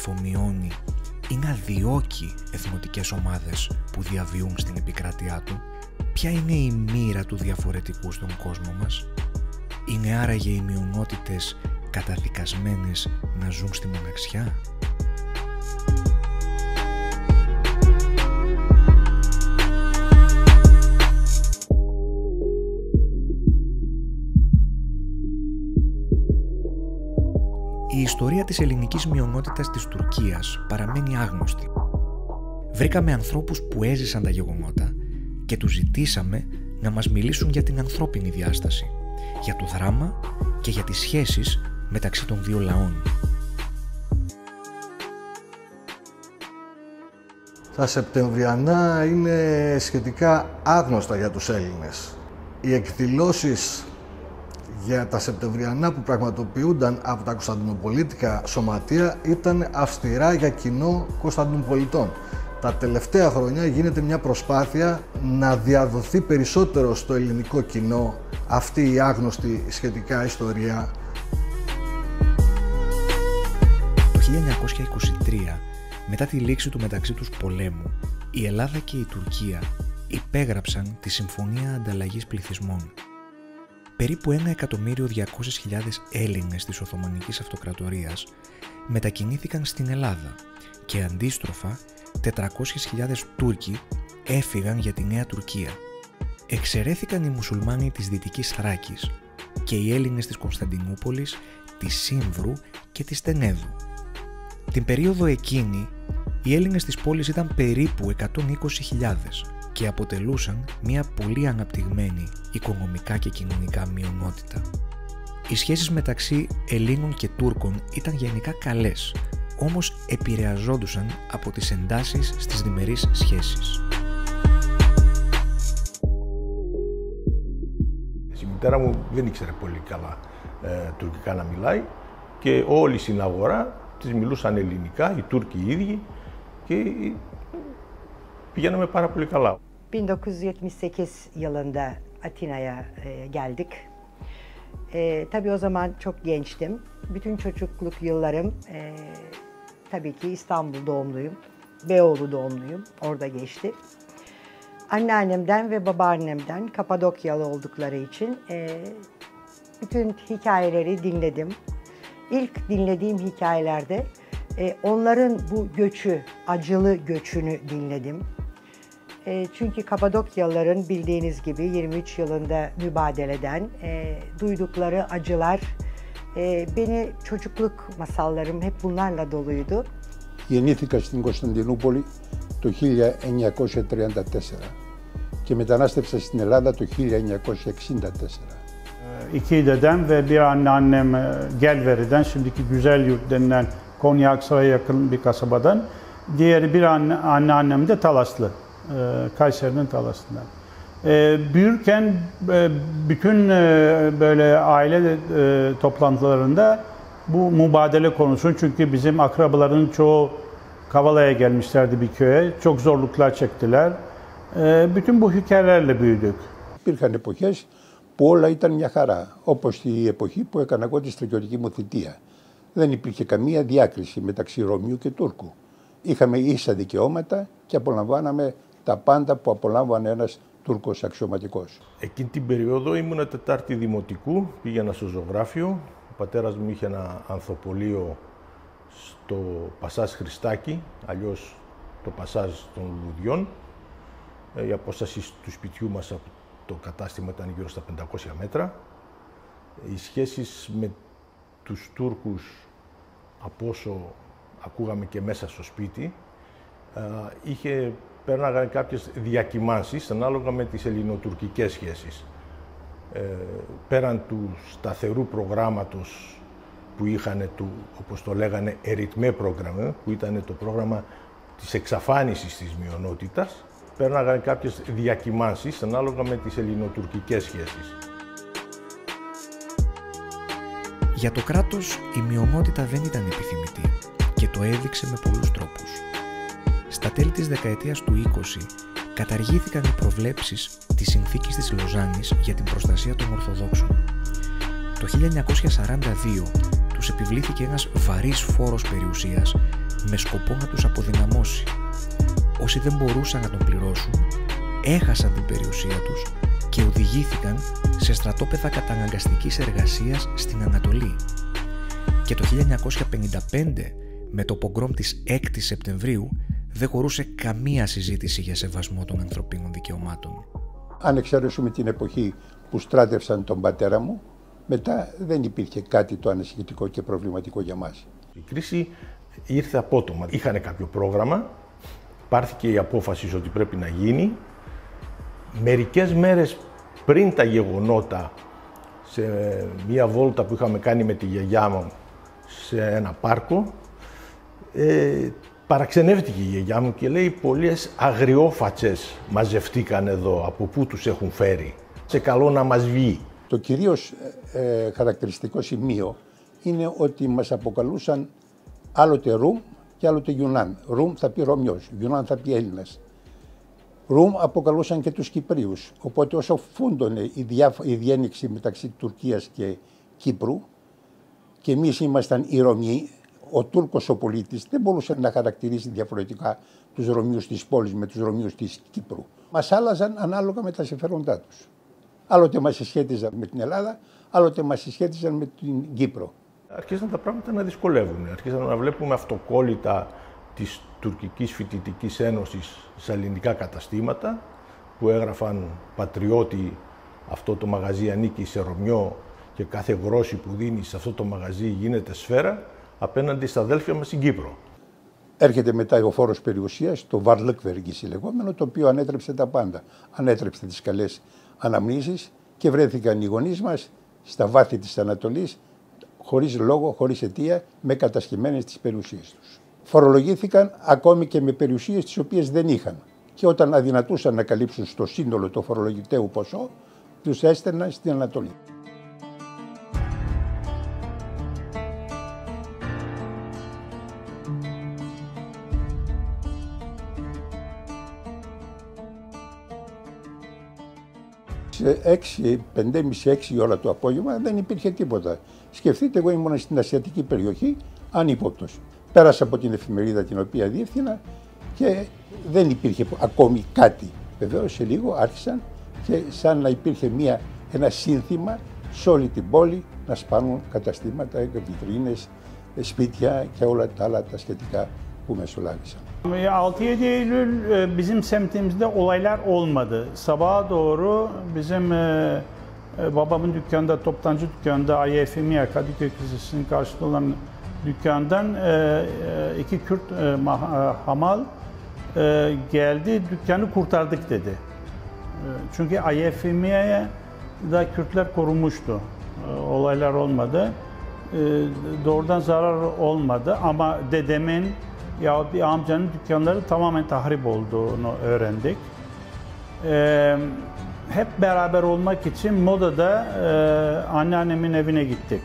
αφομοιώνει ή να διώκει εθνοτικές ομάδες που διαβιούν στην επικράτειά του? Ποια είναι η μοίρα του διαφορετικού στον κόσμο μας? Είναι άραγε οι μειονότητες καταδικασμένες να ζουν στη μοναξιά? Η ιστορία της ελληνικής μειονότητας της Τουρκίας παραμένει άγνωστη. Βρήκαμε ανθρώπους που έζησαν τα γεγονότα και τους ζητήσαμε να μας μιλήσουν για την ανθρώπινη διάσταση, για το δράμα και για τις σχέσεις μεταξύ των δύο λαών. Τα Σεπτεμβριανά είναι σχετικά άγνωστα για τους Έλληνες. Οι εκδηλώσεις για τα Σεπτεμβριανά που πραγματοποιούνταν από τα Κωνσταντινοπολίτικα σωματεία ήταν αυστηρά για κοινό Κωνσταντινοπολιτών. Τα τελευταία χρόνια γίνεται μια προσπάθεια να διαδοθεί περισσότερο στο ελληνικό κοινό αυτή η άγνωστη σχετικά ιστορία. Το 1923, μετά τη λήξη του μεταξύ τους πολέμου, η Ελλάδα και η Τουρκία υπέγραψαν τη Συμφωνία Ανταλλαγής Πληθυσμών. Περίπου 1.200.000 Έλληνες της Οθωμανικής Αυτοκρατορίας μετακινήθηκαν στην Ελλάδα και αντίστροφα 400.000 Τούρκοι έφυγαν για τη Νέα Τουρκία. Εξαιρέθηκαν οι μουσουλμάνοι της Δυτικής Θράκης και οι Έλληνες της Κωνσταντινούπολης, της Σύμβρου και της Τενέδου. Την περίοδο εκείνη, οι Έλληνες της πόλης ήταν περίπου 120.000 και αποτελούσαν μια πολύ αναπτυγμένη οικονομικά και κοινωνικά μειονότητα. Οι σχέσεις μεταξύ Ελλήνων και Τούρκων ήταν γενικά καλές, όμως επηρεαζόντουσαν από τις εντάσεις στις διμερείς σχέσεις. Η μητέρα μου δεν ήξερε πολύ καλά τουρκικά να μιλάει και όλοι στην αγορά τις μιλούσαν ελληνικά, οι Τούρκοι οι ίδιοι, και πηγαίναμε πάρα πολύ καλά. 1978 yılında Atina'ya geldik. Tabii o zaman çok gençtim. Bütün çocukluk yıllarım tabii ki İstanbul doğumluyum. Beyoğlu doğumluyum. Orada geçti. Anneannemden ve babaannemden Kapadokyalı oldukları için bütün hikayeleri dinledim. İlk dinlediğim hikayelerde onların bu göçü, acılı göçünü dinledim. Çünkü Kapadokyalıların bildiğiniz gibi 23 yılında mübadeleden duydukları acılar, beni çocukluk masallarım hep bunlarla doluydu. Γεννήθηκα στην Κωνσταντινούπολη το 1934 και μετανάστευσα στην Ελλάδα το 1964. İki dedem ve bir anneannem Gelveri'den, şimdiki Güzelyurt denilen Konya Aksaray'a yakın bir kasabadan. Diğeri bir anneannem de Talaslı, Kayseri'nin Talas'ından. Büyürken bütün böyle aile toplantılarında bu mübadele konusu, çünkü bizim akrabaların çoğu Kavala'ya gelmişlerdi bir köye, çok zorluklar çektiler. Bütün bu hikayelerle büyüdük. Υπήρχαν εποχές που όλα ήταν μια χαρά, όπως η εποχή που έκανα εγώ τη στρατιωτική μου θητεία. Δεν υπήρχε καμία διάκριση μεταξύ Ρωμιού και Τούρκου. Είχαμε ίσα δικαιώματα και απολαμβάναμε τα πάντα που απολάμβανε ένας Τούρκος αξιωματικός. Εκείνη την περίοδο ήμουν τετάρτη δημοτικού, πήγαινα στο ζωγράφιο. Ο πατέρας μου είχε ένα ανθοπολείο στο Πασάζ Χριστάκη, αλλιώς το Πασάζ των Λουδιών. Η απόσταση του σπιτιού μας από το κατάστημα ήταν γύρω στα 500 μέτρα. Οι σχέσεις με τους Τούρκους, από όσο ακούγαμε και μέσα στο σπίτι, πέρναγαν κάποιες διακυμάνσεις ανάλογα με τις ελληνοτουρκικές σχέσεις. Πέραν του σταθερού προγράμματος που είχαν, όπως το λέγανε, εριτμέ πρόγραμμα, που ήταν το πρόγραμμα της εξαφάνισης της μειονότητας, πέρναγαν κάποιες διακυμάνσεις ανάλογα με τις ελληνοτουρκικές σχέσεις. Για το κράτος η μειονότητα δεν ήταν επιθυμητή και το έδειξε με πολλούς τρόπους. Στα τέλη της δεκαετίας του 20 καταργήθηκαν οι προβλέψεις της συνθήκης της Λοζάνης για την προστασία των Ορθοδόξων. Το 1942 τους επιβλήθηκε ένας βαρύς φόρος περιουσίας με σκοπό να τους αποδυναμώσει. Όσοι δεν μπορούσαν να τον πληρώσουν, έχασαν την περιουσία τους και οδηγήθηκαν σε στρατόπεδα καταναγκαστικής εργασίας στην Ανατολή. Και το 1955, με το πογκρόμ της 6ης Σεπτεμβρίου, δεν χωρούσε καμία συζήτηση για σεβασμό των ανθρωπίνων δικαιωμάτων. Αν εξαιρέσουμε την εποχή που στράτευσαν τον πατέρα μου, μετά δεν υπήρχε κάτι το ανησυχητικό και προβληματικό για μας. Η κρίση ήρθε απότομα. Είχαν κάποιο πρόγραμμα, πάρθηκε η απόφαση ότι πρέπει να γίνει. Μερικές μέρες πριν τα γεγονότα, σε μία βόλτα που είχαμε κάνει με τη γιαγιά μου σε ένα πάρκο, παραξενεύτηκε η γιαγιά μου και λέει: πολλές αγριόφατσες μαζευτήκαν εδώ, από πού τους έχουν φέρει, σε καλό να μας βγει. Το κυρίως χαρακτηριστικό σημείο είναι ότι μας αποκαλούσαν άλλοτε Ρουμ και άλλοτε Γιουνάν. Ρουμ θα πει Ρωμιός, Γιουνάν θα πει Έλληνας. Ρουμ αποκαλούσαν και τους Κυπρίους, οπότε όσο φούντωνε η διένυξη μεταξύ Τουρκίας και Κύπρου και εμείς ήμασταν οι Ρωμιοί, ο Τούρκος ο πολίτης δεν μπορούσε να χαρακτηρίσει διαφορετικά τους Ρωμιούς της πόλης με τους Ρωμιούς της Κύπρου. Μας άλλαζαν ανάλογα με τα συμφέροντά τους. Άλλοτε μας συσχέτιζαν με την Ελλάδα, άλλοτε μας συσχέτιζαν με την Κύπρο. Αρχίσαν τα πράγματα να δυσκολεύουν. Αρχίσαμε να βλέπουμε αυτοκόλλητα της Τουρκικής Φοιτητικής Ένωσης σε ελληνικά καταστήματα που έγραφαν «Πατριώτη, αυτό το μαγαζί ανήκει σε Ρωμιό και κάθε γρόση που δίνει σε αυτό το μαγαζί γίνεται σφαίρα», απέναντι στα αδέλφια μας στην Κύπρο. Έρχεται μετά ο φόρος περιουσίας, το Βαρλεκβέργηση λεγόμενο, το οποίο ανέτρεψε τα πάντα. Ανέτρεψε τις καλές αναμνήσεις και βρέθηκαν οι γονείς μας στα βάθη της Ανατολής, χωρίς λόγο, χωρίς αιτία, με κατασχημένες τις περιουσίες τους. Φορολογήθηκαν ακόμη και με περιουσίες τις οποίες δεν είχαν. Και όταν αδυνατούσαν να καλύψουν στο σύνολο το φορολογητέο ποσό, τους έστελναν στην Ανατολή. Σε 5.30-6 ώρα το απόγευμα δεν υπήρχε τίποτα. Σκεφτείτε, εγώ ήμουν στην ασιατική περιοχή ανύποπτος. Πέρασα από την εφημερίδα την οποία διεύθυνα και δεν υπήρχε ακόμη κάτι. Βεβαίως σε λίγο άρχισαν και σαν να υπήρχε ένα σύνθημα σε όλη την πόλη να σπάνουν καταστήματα, βιτρίνες, spitya και όλα τα άλλα τα σχετικά που μεσολάβησαν. 6-7 Eylül bizim semtimizde olaylar olmadı. Sabaha doğru bizim babamın dükkanında, toptancı dükkanında IFMİA Kadıköy Lisesi'nin karşısında olan dükkandan iki Kürt hamal geldi, dükkanı kurtardık dedi. Çünkü IFMİA'ya da Kürtler korunmuştu. Olaylar olmadı. Doğrudan zarar olmadı ama dedemin yahut bir amcanın dükkanları tamamen tahrip olduğunu öğrendik. Hep beraber olmak için Moda'da anneannemin evine gittik.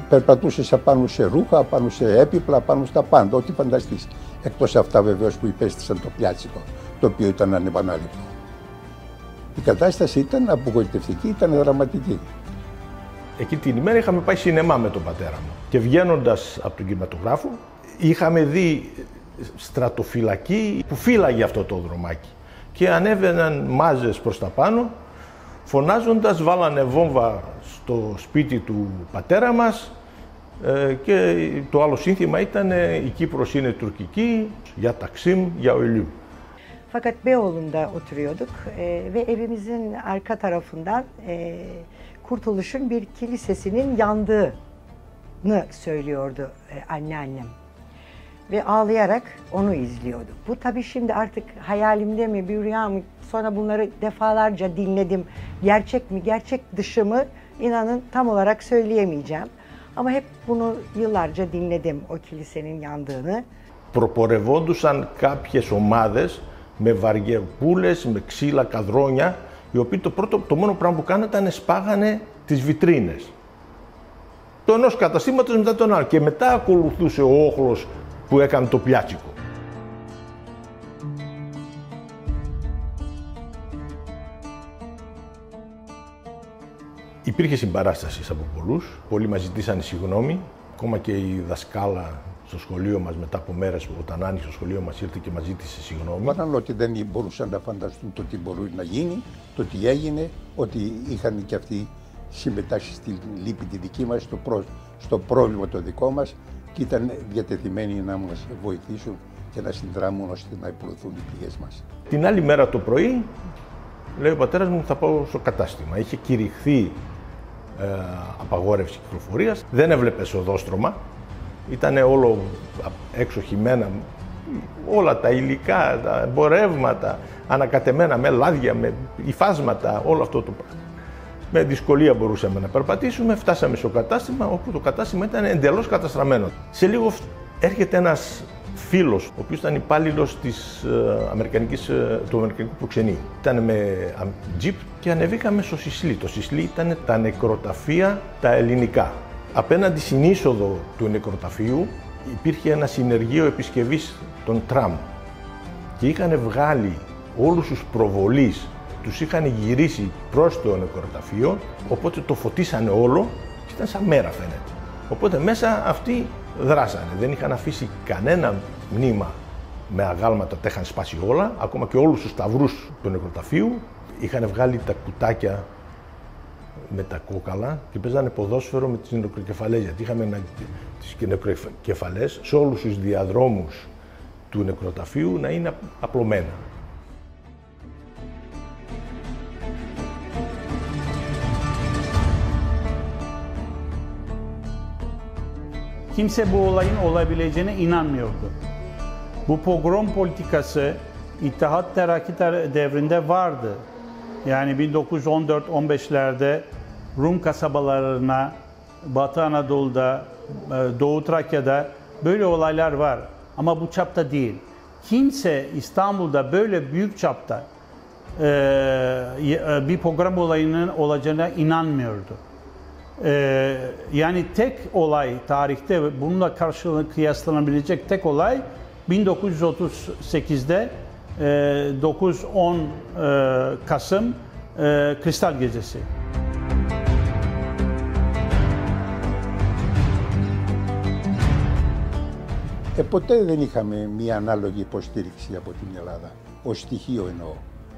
Περπατούσες απάνω σε ρούχα, απάνω σε έπιπλα, απάνω στα πάντα, ό,τι φανταστείς. Εκτός αυτά βεβαίως που υπέστησαν το πιάτσικο, το οποίο ήταν ανεπανάληπτο. Η κατάσταση ήταν απογοητευτική, ήταν δραματική. Εκεί την ημέρα είχαμε πάει σινεμά με τον πατέρα μου και βγαίνοντας από τον κινηματογράφο είχαμε δει στρατοφυλακή που φύλαγε αυτό το δρομάκι και ανέβαιναν μάζες προς τα πάνω, φωνάζοντας, βάλανε βόμβα στο σπίτι του πατέρα μας και το άλλο σύνθημα ήταν «Η Κύπρος είναι τουρκική, για Taksim, για ölüm». Fakat Beyoğlu'nda oturuyorduk ve evimizin arka tarafından Kurtuluş'un bir kilisesinin yandığını söylüyordu anneannem. Ve ağlayarak onu izliyorduk. Bu tabii şimdi artık hayalimde mi, bir rüya mı? Sonra bunları defalarca dinledim. Gerçek mi, gerçek dışı mı? İnanın tam olarak söyleyemeyeceğim. Ama hep bunu yıllarca dinledim, o kilisenin yandığını. Προπορευόντουσαν κάποιες ομάδες με βαριεπούλες, με ξύλα, καδρόνια, οι οποίοι το μόνο πράγμα που κάνανε ήταν σπάγανε τις βιτρίνες. Το ενός καταστήματος μετά τον άλλο. Και μετά ακολουθούσε ο όχλος που έκανε το πιάτσικο. Υπήρχε συμπαράσταση από πολλούς. Πολλοί μας ζητήσανε συγγνώμη. Ακόμα και η δασκάλα στο σχολείο μας μετά από μέρες, όταν άνοιξε το σχολείο μας, ήρθε και μας ζήτησε συγγνώμη. Είπαν ότι δεν μπορούσαν να φανταστούν το τι μπορεί να γίνει, το τι έγινε, ότι είχαν και αυτοί συμμετάσχει στη λύπη τη δική μας, στο πρόβλημα το δικό μας και ήταν διατεθειμένοι να μας βοηθήσουν και να συνδράμουν ώστε να υπολογιστούν οι πληγές μας. Την άλλη μέρα το πρωί, λέει ο πατέρας μου, θα πάω στο κατάστημα. Είχε κηρυχθεί απαγόρευση κυκλοφορίας, δεν έβλεπες οδόστρωμα, ήταν όλο έξω χυμένα, όλα τα υλικά, τα εμπορεύματα, ανακατεμένα με λάδια, με υφάσματα, όλο αυτό το πράγμα. Με δυσκολία μπορούσαμε να περπατήσουμε, φτάσαμε στο κατάστημα, όπου το κατάστημα ήταν εντελώς καταστραμμένο. Σε λίγο έρχεται ένας φίλος, ο οποίος ήταν υπάλληλος του Αμερικανικού προξενείου. Ήταν με τζιπ και ανεβήκαμε στο Σισλί. Το Σισλί ήταν τα νεκροταφεία τα ελληνικά. Απέναντι στην είσοδο του νεκροταφείου υπήρχε ένα συνεργείο επισκευής των τραμ και είχαν βγάλει όλους τους προβολείς, τους είχαν γυρίσει προς το νεκροταφείο, οπότε το φωτίσανε όλο και ήταν σαν μέρα φαίνεται. Οπότε μέσα αυτοί δράσανε, δεν είχαν αφήσει κανένα μνήμα με αγάλματα, τα είχαν σπάσει όλα, ακόμα και όλους τους σταυρούς του νεκροταφείου. Είχαν βγάλει τα κουτάκια με τα κόκαλα και παίζανε ποδόσφαιρο με τις νεκροκεφαλές, γιατί είχαμε τις νεκροκεφαλές σε όλους τους διαδρόμους του νεκροταφείου να είναι απλωμένα. Kimse bu olayın olabileceğine inanmıyordu. Bu pogrom politikası İttihat Terakki devrinde vardı. Yani 1914-15'lerde Rum kasabalarına, Batı Anadolu'da, Doğu Trakya'da böyle olaylar var. Ama bu çapta değil. Kimse İstanbul'da böyle büyük çapta bir pogrom olayının olacağına inanmıyordu. Yani tek olay tarihte bununla kıyaslanabilecek tek olay 1938'de 9-10 Kasım Kristal Gecesi. Ποτέ δεν είχαμε μία ανάλογη υποστήριξη από την Ελλάδα, ως στοιχείο εννοώ.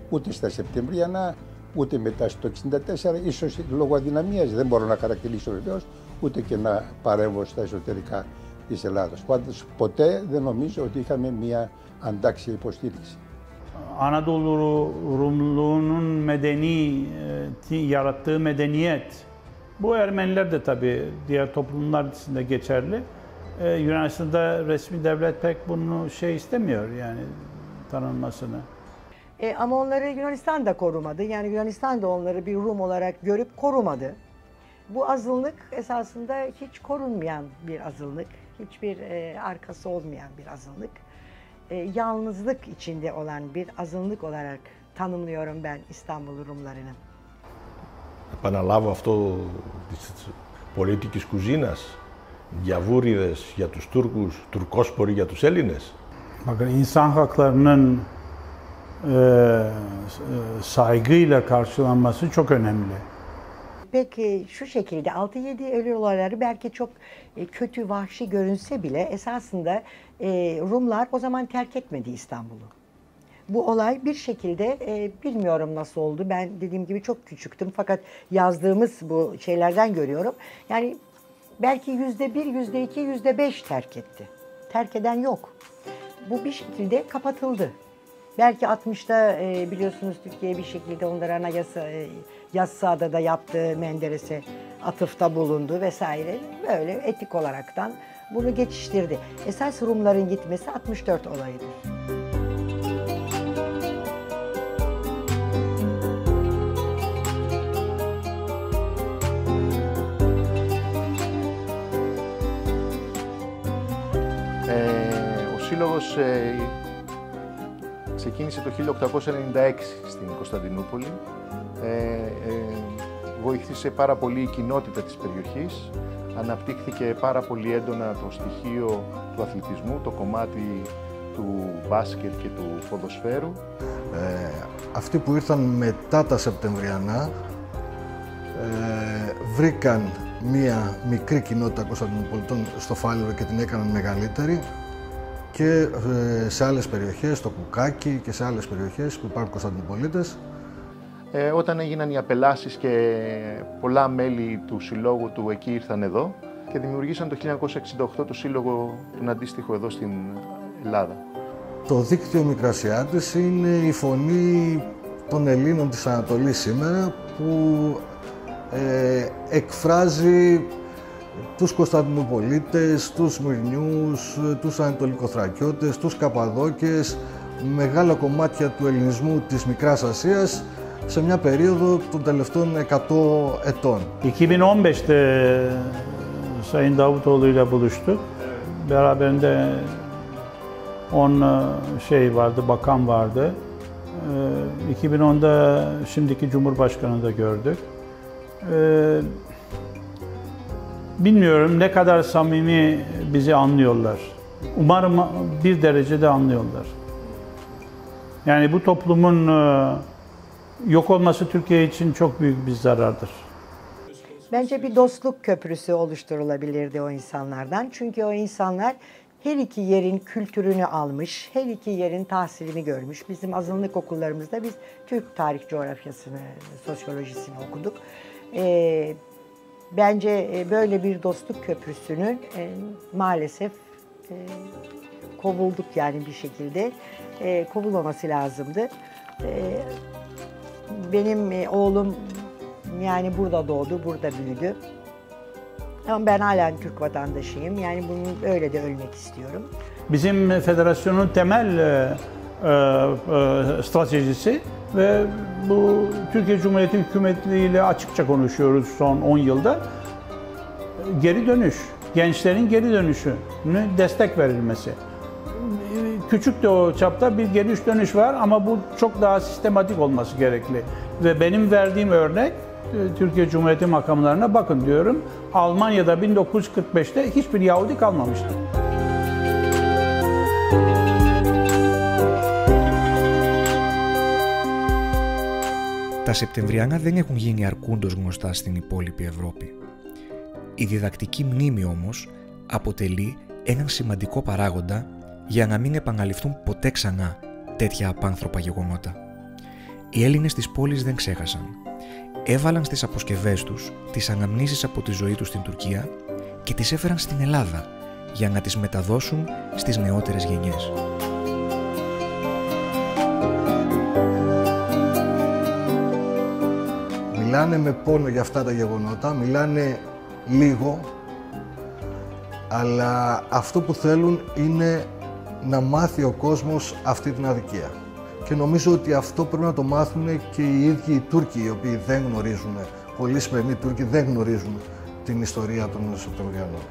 Ούτε στα Σεπτεμβριανά, ούτε μετά στο 1964, ίσως λόγω αδυναμίας, δεν μπορώ να χαρακτηρίσω βεβαίως, ούτε και να παρέμβω στα εσωτερικά της Ελλάδας. Πάντως ποτέ δεν νομίζω ότι είχαμε μία αντάξια υποστήριξη. Anadolu Rumluğunun yarattığı medeniyet, bu Ermeniler de tabii diğer toplumlar içinde geçerli. Yunanistan'da resmi devlet pek bunu istemiyor yani tanınmasını. Ama onları Yunanistan da korumadı. Yani Yunanistan da onları bir Rum olarak görüp korumadı. Bu azınlık esasında hiç korunmayan bir azınlık, hiçbir arkası olmayan bir azınlık. Yalnızlık içinde olan bir azınlık olarak tanımlıyorum ben İstanbul Rumlarını. Επαναλάβω αυτό της πολίτικης κουζίνας, γιαβούριδες για τους Τούρκους, τουρκόσποροι για τους Έλληνες. Bakın insan haklarının saygıyla karşılanması çok önemli. Peki şu şekilde 6-7 Eylül olayları belki çok kötü, vahşi görünse bile esasında Rumlar o zaman terk etmedi İstanbul'u. Bu olay bir şekilde bilmiyorum nasıl oldu. Ben dediğim gibi çok küçüktüm fakat yazdığımız bu şeylerden görüyorum. Yani belki %1, %2, %5 terk etti. Terk eden yok. Bu bir şekilde kapatıldı. Belki 60'ta biliyorsunuz Türkiye bir şekilde onlara anayasa Yassıada da yaptığı Menderes'e atıfta bulundu vesaire. Böyle etik olaraktan bunu geçiştirdi. Esas Rumların gitmesi 64 olayıdır. Ο Σύλλογος ξεκίνησε το 1896 στην Κωνσταντινούπολη. Βοήθησε πάρα πολύ η κοινότητα της περιοχής. Αναπτύχθηκε πάρα πολύ έντονα το στοιχείο του αθλητισμού, το κομμάτι του μπάσκετ και του ποδοσφαίρου. Αυτοί που ήρθαν μετά τα Σεπτεμβριανά βρήκαν μία μικρή κοινότητα Κωνσταντινουπολιτών στο Φάληρο και την έκαναν μεγαλύτερη, και σε άλλες περιοχές, στο Κουκάκι και σε άλλες περιοχές που υπάρχουν Κωνσταντινουπολίτες. Όταν έγιναν οι απελάσεις και πολλά μέλη του συλλόγου του εκεί ήρθαν εδώ και δημιουργήσαν το 1968 το σύλλογο τον αντίστοιχο εδώ στην Ελλάδα. Το δίκτυο Μικρασιάτης είναι η φωνή των Ελλήνων της Ανατολής σήμερα, που εκφράζει τους Κωνσταντινουπολίτες, τους Σμυρνιούς, τους Ανατολικοθρακιώτες, τους Καπαδόκες, μεγάλα κομμάτια του ελληνισμού της Μικράς Ασίας σε μια περίοδο των τελευταίων 100 ετών. 2015'te Sayın Davutoğlu'yla buluştuk. Beraberinde 10 şey vardı, bakan vardı. 2010'da şimdiki Cumhurbaşkanı'nı da gördük. Bilmiyorum ne kadar samimi bizi anlıyorlar. Umarım bir derecede anlıyorlar. Yani bu toplumun yok olması Türkiye için çok büyük bir zarardır. Bence bir dostluk köprüsü oluşturulabilirdi o insanlardan. Çünkü o insanlar her iki yerin kültürünü almış, her iki yerin tahsilini görmüş. Bizim azınlık okullarımızda biz Türk tarih coğrafyasını, sosyolojisini okuduk. Bence böyle bir dostluk köprüsünün maalesef kovulduk yani bir şekilde. Kovulmaması lazımdı. Benim oğlum yani burada doğdu, burada büyüdü. Ama ben halen Türk vatandaşıyım. Yani bunun öyle de ölmek istiyorum. Bizim federasyonun temel stratejisi ve bu Türkiye Cumhuriyeti hükümetiyle açıkça konuşuyoruz son 10 yılda. Geri dönüş, gençlerin geri dönüşüne destek verilmesi. Küçük de o çapta bir geri dönüş var ama bu çok daha sistematik olması gerekli. Ve benim verdiğim örnek, Türkiye Cumhuriyeti makamlarına bakın diyorum. Almanya'da 1945'te hiçbir Yahudi kalmamıştı. Τα Σεπτεμβριανά δεν έχουν γίνει αρκούντος γνωστά στην υπόλοιπη Ευρώπη. Η διδακτική μνήμη όμως αποτελεί έναν σημαντικό παράγοντα για να μην επαναληφθούν ποτέ ξανά τέτοια απάνθρωπα γεγονότα. Οι Έλληνες της πόλης δεν ξέχασαν. Έβαλαν στις αποσκευές τους τις αναμνήσεις από τη ζωή τους στην Τουρκία και τις έφεραν στην Ελλάδα για να τις μεταδώσουν στις νεότερες γενιές. Μιλάνε με πόνο για αυτά τα γεγονότα, μιλάνε λίγο, αλλά αυτό που θέλουν είναι να μάθει ο κόσμος αυτή την αδικία. Και νομίζω ότι αυτό πρέπει να το μάθουν και οι ίδιοι οι Τούρκοι, οι οποίοι δεν γνωρίζουν, πολλοί σημερινοί Τούρκοι δεν γνωρίζουν την ιστορία των Σεπτεμβριανών.